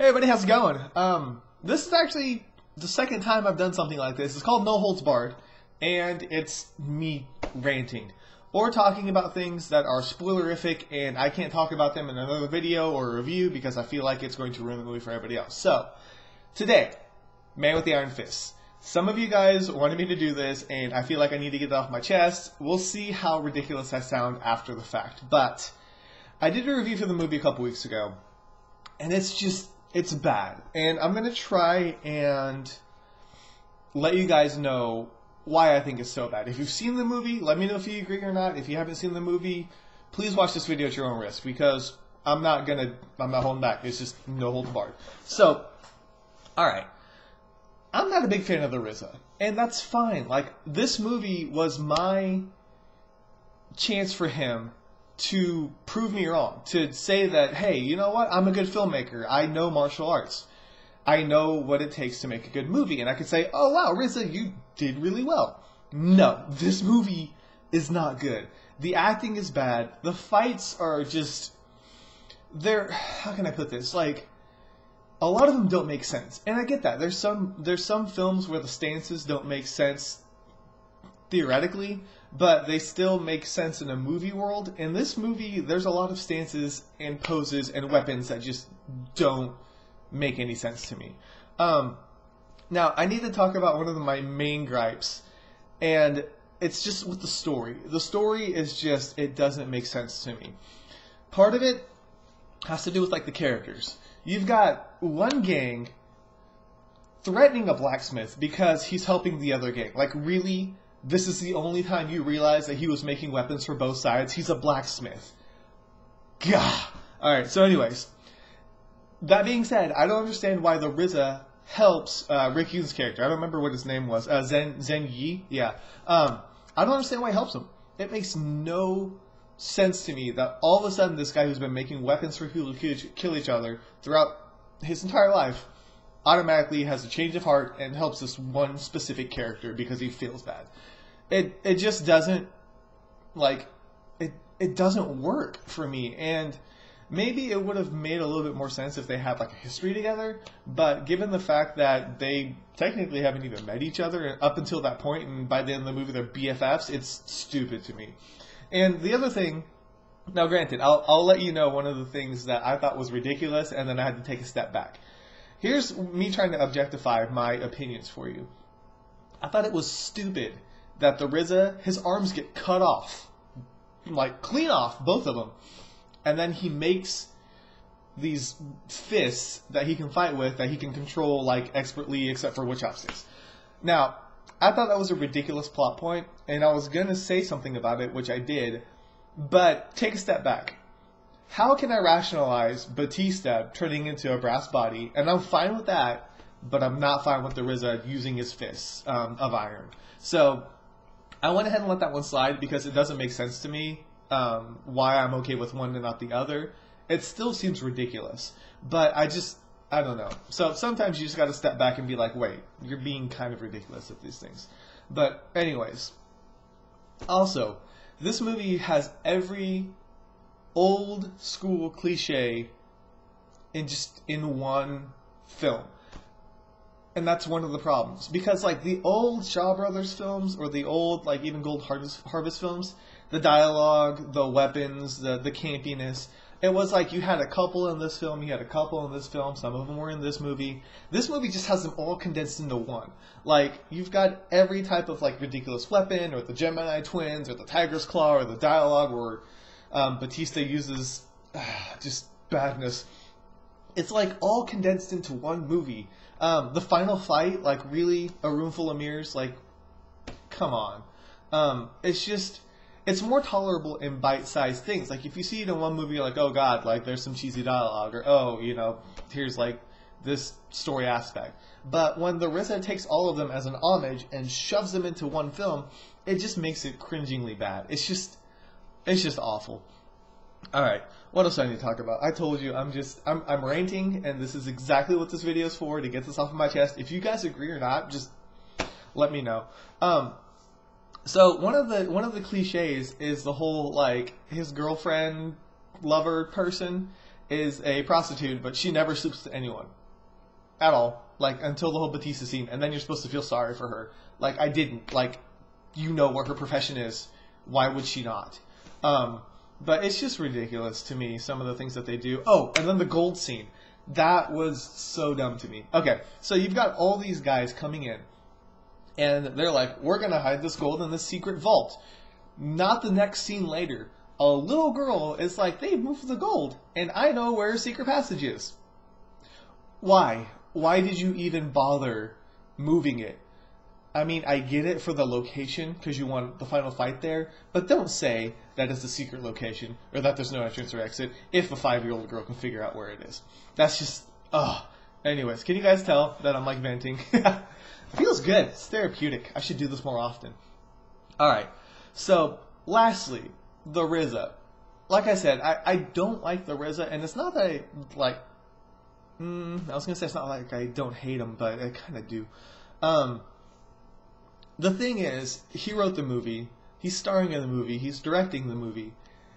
Hey everybody, how's it going? This is actually the second time I've done something like this. It's called No Holds Barred, and it's me ranting or talking about things that are spoilerific and I can't talk about them in another video or review because I feel like it's going to ruin the movie for everybody else. So, today, Man with the Iron Fist. Some of you guys wanted me to do this and I feel like I need to get it off my chest. We'll see how ridiculous I sound after the fact. But, I did a review for the movie a couple weeks ago, and it's bad. And I'm going to try and let you guys know why I think it's so bad. If you've seen the movie, let me know if you agree or not. If you haven't seen the movie, please watch this video at your own risk because I'm not holding back. It's just no holds barred. So, alright. I'm not a big fan of the RZA. And that's fine. Like, this movie was my chance for him to prove me wrong, to say that, hey, you know what, I'm a good filmmaker, I know martial arts, I know what it takes to make a good movie, and I could say, oh wow, RZA, you did really well. No, this movie is not good. The acting is bad, the fights are just, how can I put this, like, a lot of them don't make sense, and I get that. There's some films where the stances don't make sense theoretically, but they still make sense in a movie world. In this movie, there's a lot of stances and poses and weapons that just don't make any sense to me. Now, I need to talk about one of my main gripes, and it's just with the story. The story is just, it doesn't make sense to me. Part of it has to do with, like, the characters. You've got one gang threatening a blacksmith because he's helping the other gang. Like, really? This is the only time you realize that he was making weapons for both sides? He's a blacksmith. Gah! Alright, so anyways. That being said, I don't understand why the RZA helps Rick Yu's character. I don't remember what his name was. Zen Yi? Yeah. I don't understand why he helps him. It makes no sense to me that all of a sudden this guy who's been making weapons for people to kill each other throughout his entire life automatically has a change of heart and helps this one specific character because he feels bad. It just doesn't, like, it doesn't work for me, and maybe it would have made a little bit more sense if they had, like, a history together, but given the fact that they technically haven't even met each other up until that point, and by the end of the movie they're BFFs, it's stupid to me. And the other thing, now granted, I'll let you know one of the things that I thought was ridiculous, and then I had to take a step back. Here's me trying to objectify my opinions for you. I thought it was stupid that the RZA, his arms get cut off. Like, clean off, both of them. And then he makes these fists that he can fight with, that he can control, like, expertly, except for wood chopsticks. Now, I thought that was a ridiculous plot point, and I was going to say something about it, which I did, but take a step back. How can I rationalize Batista turning into a brass body? And I'm fine with that, but I'm not fine with the RZA using his fists of iron. So I went ahead and let that one slide because it doesn't make sense to me why I'm okay with one and not the other. It still seems ridiculous, but I don't know. So sometimes you just got to step back and be like, wait, you're being kind of ridiculous at these things. But anyways, also, this movie has every old school cliche in one film. And that's one of the problems. Because, like, the old Shaw Brothers films, or the old, like, even Gold Harvest films, the dialogue, the weapons, the campiness, it was like you had a couple in this film, you had a couple in this film, some of them were in this movie. This movie just has them all condensed into one. Like, you've got every type of, like, ridiculous weapon, or the Gemini twins, or the Tiger's Claw, or the dialogue where Batista uses just badness. It's like all condensed into one movie. The final fight, like, really, a room full of mirrors, like, come on. It's more tolerable in bite-sized things. Like, if you see it in one movie, you're like, oh god, like, there's some cheesy dialogue, or oh, you know, here's, like, this story aspect. But when the RZA takes all of them as an homage and shoves them into one film, it just makes it cringingly bad. It's just awful. Alright, what else do I need to talk about? I told you, I'm ranting, and this is exactly what this video is for, to get this off of my chest. If you guys agree or not, just let me know. So one of the cliches is the whole, like, his girlfriend, lover person is a prostitute, but she never sleeps with anyone at all. Like, until the whole Batista scene, and then you're supposed to feel sorry for her. Like, I didn't. Like, you know what her profession is. Why would she not? But it's just ridiculous to me, some of the things that they do. Oh, and then the gold scene. That was so dumb to me. Okay, so you've got all these guys coming in, and they're like, we're going to hide this gold in this secret vault. Not the next scene later. A little girl is like, they moved the gold, and I know where a secret passage is. Why? Why did you even bother moving it? I mean, I get it for the location, because you want the final fight there, but don't say that it's a secret location, or that there's no entrance or exit, if a 5-year-old girl can figure out where it is. That's just, ugh. Anyways, can you guys tell that I'm, like, venting? Feels good. It's therapeutic. I should do this more often. Alright, so, lastly, the RZA. Like I said, I don't like the RZA, and it's not that I, like, I was going to say it's not like I don't hate him, but I kind of do. The thing is, he wrote the movie, he's starring in the movie, he's directing the movie.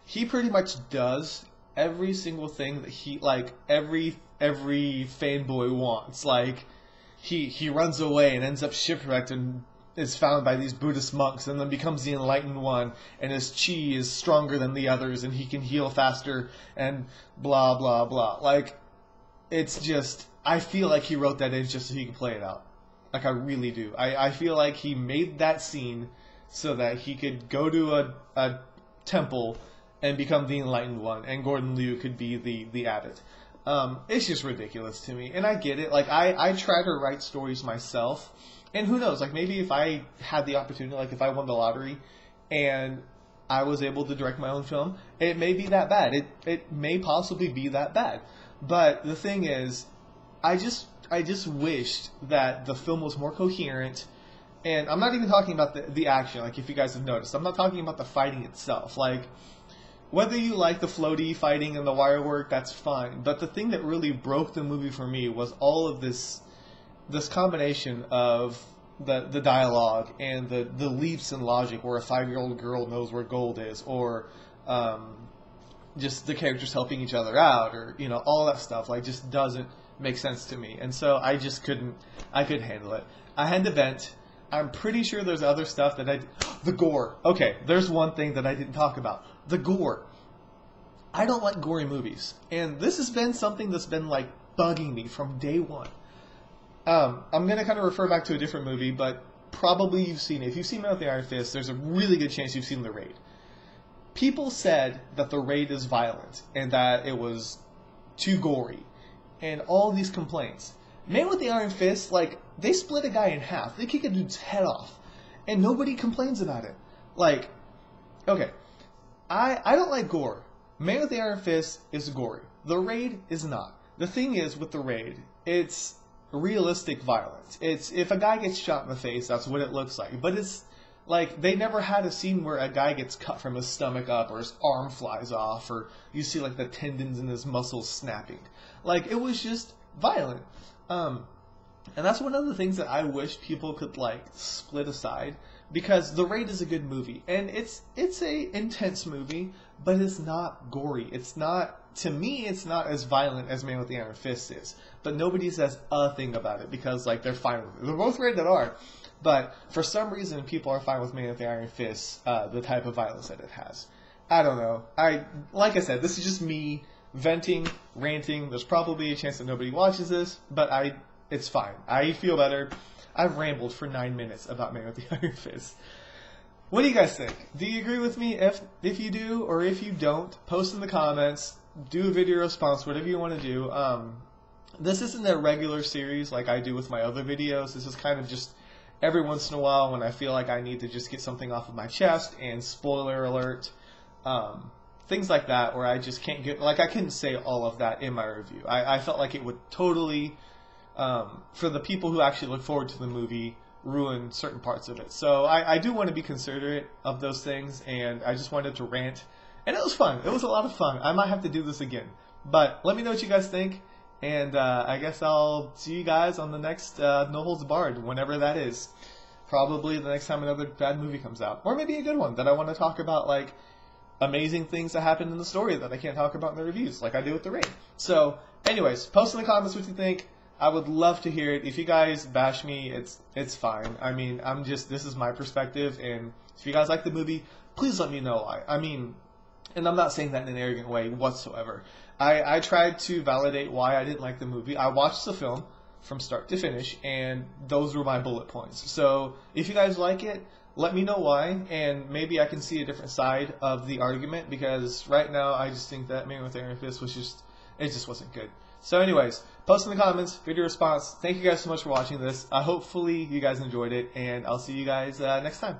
He pretty much does every single thing that he, like, every fanboy wants. Like, he runs away and ends up shipwrecked and is found by these Buddhist monks and then becomes the enlightened one, and his chi is stronger than the others and he can heal faster and blah, blah, blah. Like, it's just, I feel like he wrote that in just so he could play it out. Like, I really do. I feel like he made that scene so that he could go to a temple and become the enlightened one, and Gordon Liu could be the abbot. It's just ridiculous to me, and I get it. Like, I try to write stories myself, and who knows, like, maybe if I had the opportunity, like, if I won the lottery, and I was able to direct my own film, it may be that bad. It may possibly be that bad. But the thing is, I just wished that the film was more coherent, and I'm not even talking about the action, like, if you guys have noticed. I'm not talking about the fighting itself. Like, whether you like the floaty fighting and the wire work, that's fine. But the thing that really broke the movie for me was all of this combination of the dialogue and the leaps in logic where a 5-year-old girl knows where gold is, or just the characters helping each other out, or, you know, all that stuff, like, just doesn't make sense to me. And so I just couldn't handle it. I had to vent. I'm pretty sure there's other stuff that the gore. Okay, there's one thing that I didn't talk about. The gore. I don't like gory movies. And this has been something that's been, like, bugging me from day one. I'm going to kind of refer back to a different movie, but probably you've seen it. If you've seen Man with the Iron Fist, there's a really good chance you've seen The Raid. People said that The Raid is violent and that it was too gory, and all these complaints. Man with the Iron Fist, like, they split a guy in half. They kick a dude's head off, and nobody complains about it. Like, okay, I don't like gore. Man with the Iron Fist is gory. The Raid is not. The thing is, with The Raid, it's realistic violence. It's, if a guy gets shot in the face, that's what it looks like. But it's, like, they never had a scene where a guy gets cut from his stomach up, or his arm flies off, or you see, like, the tendons in his muscles snapping. Like, it was just violent. And that's one of the things that I wish people could, like, split aside, because The Raid is a good movie, and it's a intense movie, but it's not gory. It's not, to me, it's not as violent as Man with the Iron Fist is. But nobody says a thing about it, because, like, they're fine with it. They're both rated R, but for some reason, people are fine with Man with the Iron Fist, the type of violence that it has. I don't know. Like I said, this is just me venting, ranting. There's probably a chance that nobody watches this, but it's fine. I feel better. I've rambled for 9 minutes about Man with the Iron Fist. What do you guys think? Do you agree with me? If you do, or if you don't, post in the comments, do a video response, whatever you want to do. This isn't a regular series like I do with my other videos. This is kind of just every once in a while when I feel like I need to just get something off of my chest, and spoiler alert, things like that, where I just can't get, like, I couldn't say all of that in my review. I felt like it would totally, for the people who actually look forward to the movie, ruin certain parts of it. So I do want to be considerate of those things, and I just wanted to rant, and it was fun. It was a lot of fun. I might have to do this again, but let me know what you guys think, and I guess I'll see you guys on the next No Holds Barred, whenever that is. Probably the next time another bad movie comes out, or maybe a good one that I want to talk about, like amazing things that happened in the story that I can't talk about in the reviews, like I do with The Rain. So, anyways, post in the comments what you think. I would love to hear it. If you guys bash me, it's fine. I mean, this is my perspective, and if you guys like the movie, please let me know why. I mean, and I'm not saying that in an arrogant way whatsoever. I tried to validate why I didn't like the movie. I watched the film from start to finish, and those were my bullet points. So if you guys like it, let me know why, and maybe I can see a different side of the argument, because right now I just think that Man with Iron Fist was it just wasn't good. So anyways, post in the comments, video response. Thank you guys so much for watching this. Hopefully you guys enjoyed it, and I'll see you guys next time.